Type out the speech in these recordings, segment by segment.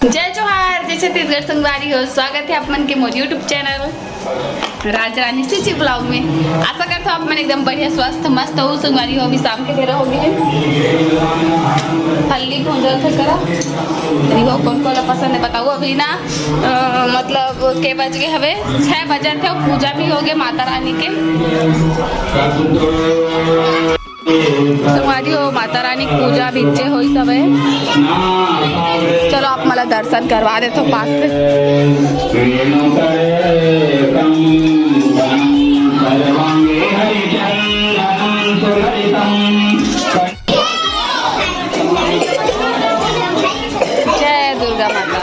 जय जोहार, जय छत्तीसगढ़ संगवारी हो। स्वागत है आप मन के मोर यूट्यूब चैनल राज रानी सिंची ब्लॉग में। आशा करता हूँ आप मन एकदम बढ़िया स्वस्थ मस्त हो संगवारी हो। अभी शाम के बेरा हो गए हल्दी भूंजल थे करा हो कौन कौन पसंद है बताओ। अभी ना मतलब के बज गए हवे 6 बजे थे और पूजा भी हो गए माता रानी के संगवारी हो। माता रानी पूजा बीचे हुई सब है। चलो आप मला दर्शन करवा दे तो पास से। जय दुर्गा माता।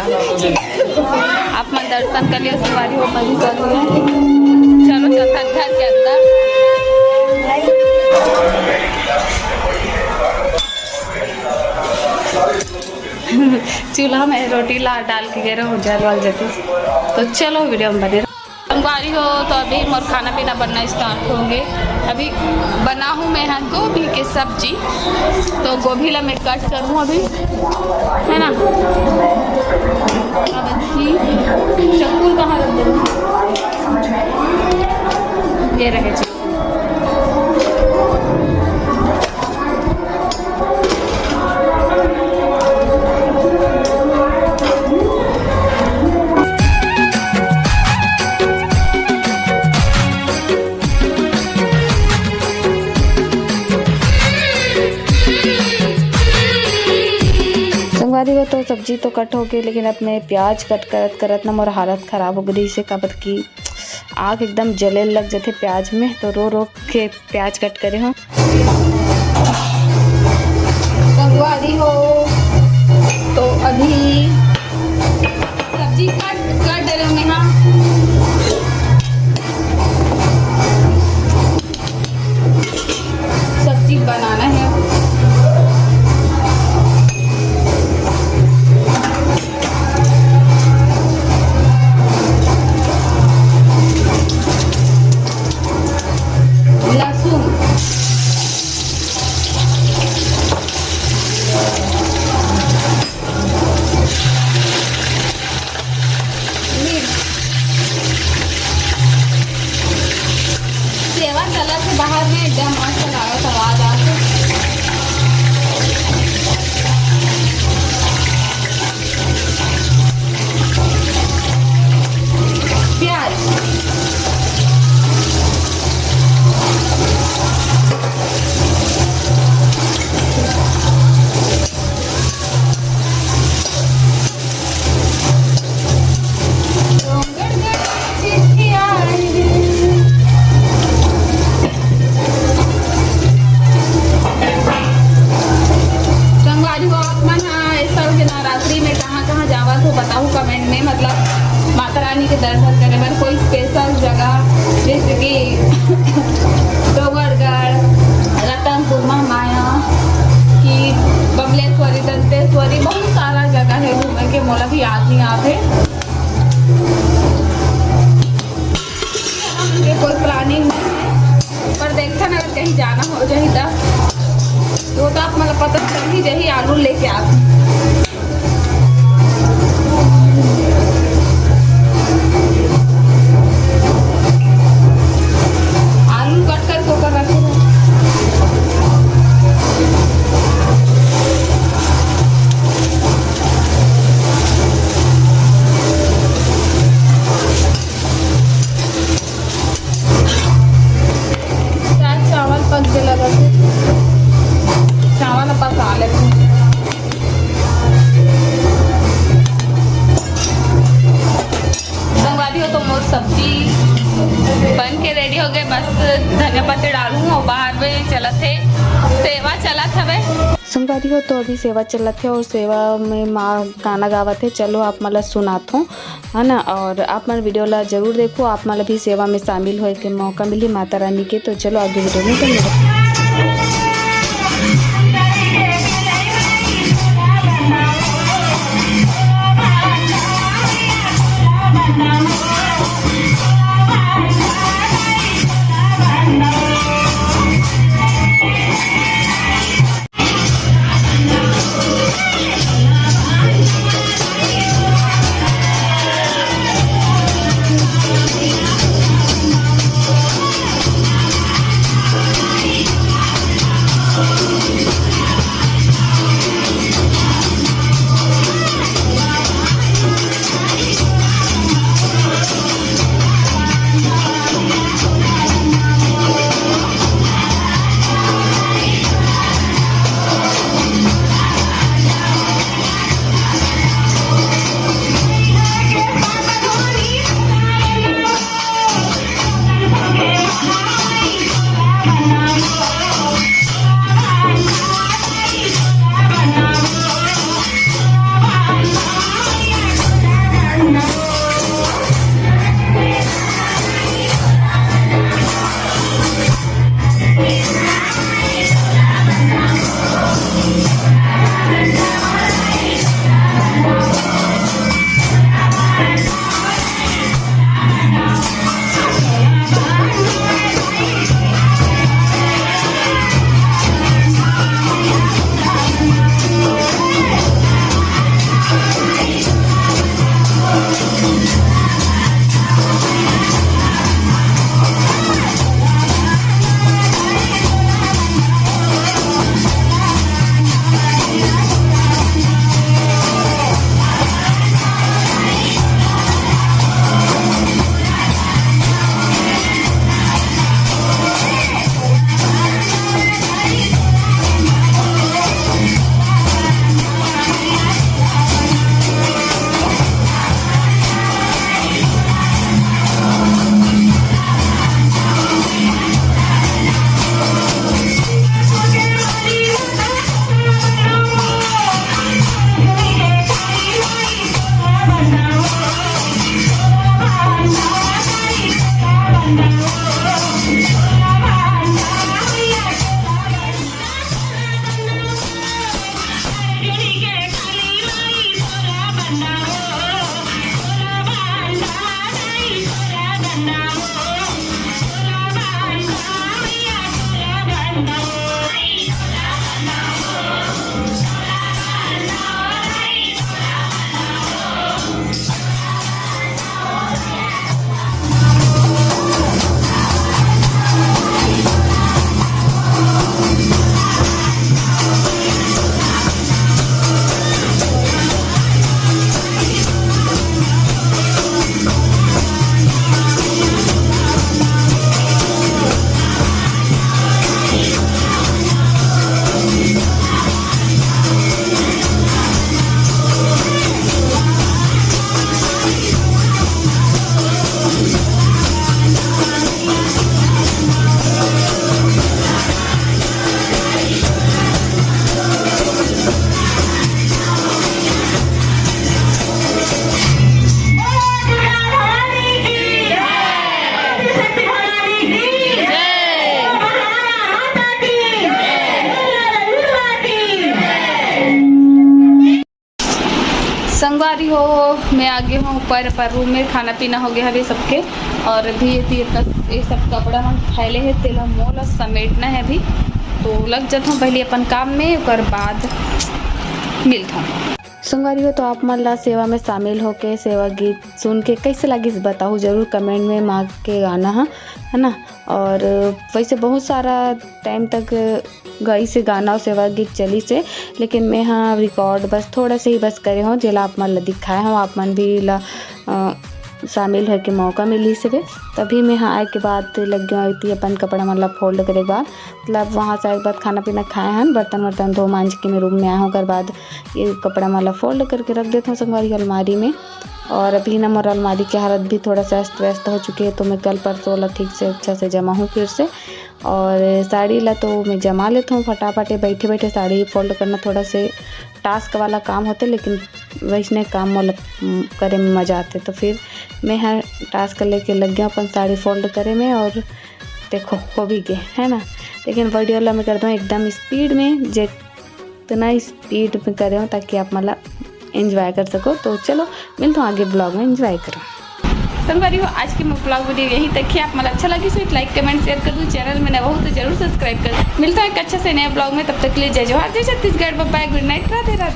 आप मन दर्शन कर लिया संगवारी हो मजी कर लिया। चलो चलता घर के अंदर। चूल्हा में रोटी ला डाल के गए हो जल जाती। तो चलो वीडियो में बने संगवारी हो। तो अभी मोर खाना पीना बनना स्टार्ट होंगे। अभी बना हूँ मैं यहाँ गोभी की सब्जी। तो गोभी ला मैं कट करूँ अभी है ना। चक्कू कहाँ रख दूँ ये रहे। संगवारी हो तो सब्जी तो कट हो गई, लेकिन अब मैं प्याज कट करत करत ना मोर हालत ख़राब हो गई। से काबर की आँख एकदम जले लग जाते प्याज में। तो रो रो के प्याज कट करे हो। संगवारी हो तो अभी सब्जी कट रहे हो मैं। हाँ सब्जी बनाना है। सेवा चला से बाहर में एकदम मस्त लागत आवाज आके। प्याज बताऊँ कमेंट में। मतलब माता रानी के दर्शन करने में कोई स्पेशल जगह जैसे कि डोंगरगढ़, रतनपुर महामाया की बबलेश्वरी, दंतेश्वरी, बहुत सारा जगह है घूमने के। मोला भी याद नहीं आते ये कोई प्लानिंग नहीं है, पर देखता ना अगर कहीं जाना हो जाए तो आप मतलब पता चल ही जाही आलू लेके आते। चावल पका लेते संगवारी हो। तो मोर सब्जी बन के रेडी हो गए। बस धनिया पत्ती डालूँ और बाहर में चलत है सेवा चलत हवे। संगवारी हो तो अभी सेवा चलत है और सेवा में माँ गाना गावत है। चलो आप मतलब सुनात हो है ना। और आप मन वीडियो ला जरूर देखो। आप मतलब भी सेवा में शामिल हो के मौका मिली माता रानी के। तो चलो आगे वीडियो में बने। संगवारी हो मैं आगे हूँ ऊपर पर रूम में खाना पीना हो गया है सबके। और अभी ये सब कपड़ा हम फैले है तेला मोल समेटना है अभी, तो लग जाता हूँ पहले अपन काम में और बाद मिलता हूँ। संगवारी हो तो आप मन ला सेवा में शामिल होके सेवा गीत सुन के कैसे लगी बताओ जरूर कमेंट में मांग के गाना है ना। और वैसे बहुत सारा टाइम तक गई से गाना और सेवा गीत चली से, लेकिन मैं हाँ रिकॉर्ड बस थोड़ा से ही बस करे हूँ जेला आप मन ला दिखाए हूँ, आप मन भी ला शामिल है के मौका मिली से तभी मैं हाँ आए के बाद लग गया थी अपन कपड़ा मतलब फोल्ड करे के बाद मतलब वहाँ से आए के बाद खाना पीना खाए हैं, बर्तन वर्तन धो मांझ के मैं रूम में आया हूँ। कर बाद ये कपड़ा मतलब फोल्ड करके रख देता हूँ संगवारी अलमारी में। और अभी ना मोर अलमारी की हालत भी थोड़ा सा अस्त व्यस्त हो चुकी है, तो मैं कल परसों ला ठीक से अच्छा से जमा हूँ फिर से। और साड़ी ला तो मैं जमा लेता हूँ फटाफट, बैठे बैठे साड़ी फोल्ड करना थोड़ा से टास्क वाला काम होता है, लेकिन वैसने काम मतलब करे में मज़ा आते। तो फिर मैं हर टास्क लेके लग गया अपन साड़ी फोल्ड करे में, और देखो हो भी गए है ना। लेकिन वीडियो ला मैं करता हूँ एकदम स्पीड में, जितना स्पीड में करे हूँ ताकि आप मतलब एंजॉय कर सको। तो चलो मिलता हूँ आगे ब्लॉग में, एंजॉय करो। संगवारी हो आज की मैं ब्लॉग वीडियो यहीं तक है। आप मतलब अच्छा लगी तो लाइक कमेंट शेयर कर दूँ, चैनल में नया हो तो जरूर सब्सक्राइब कर। मिलता है एक अच्छे से नए ब्लॉग में, तब तक के लिए जय जोहार, जय Chhattisgarh, bye bye, good night, Radhe Radhe.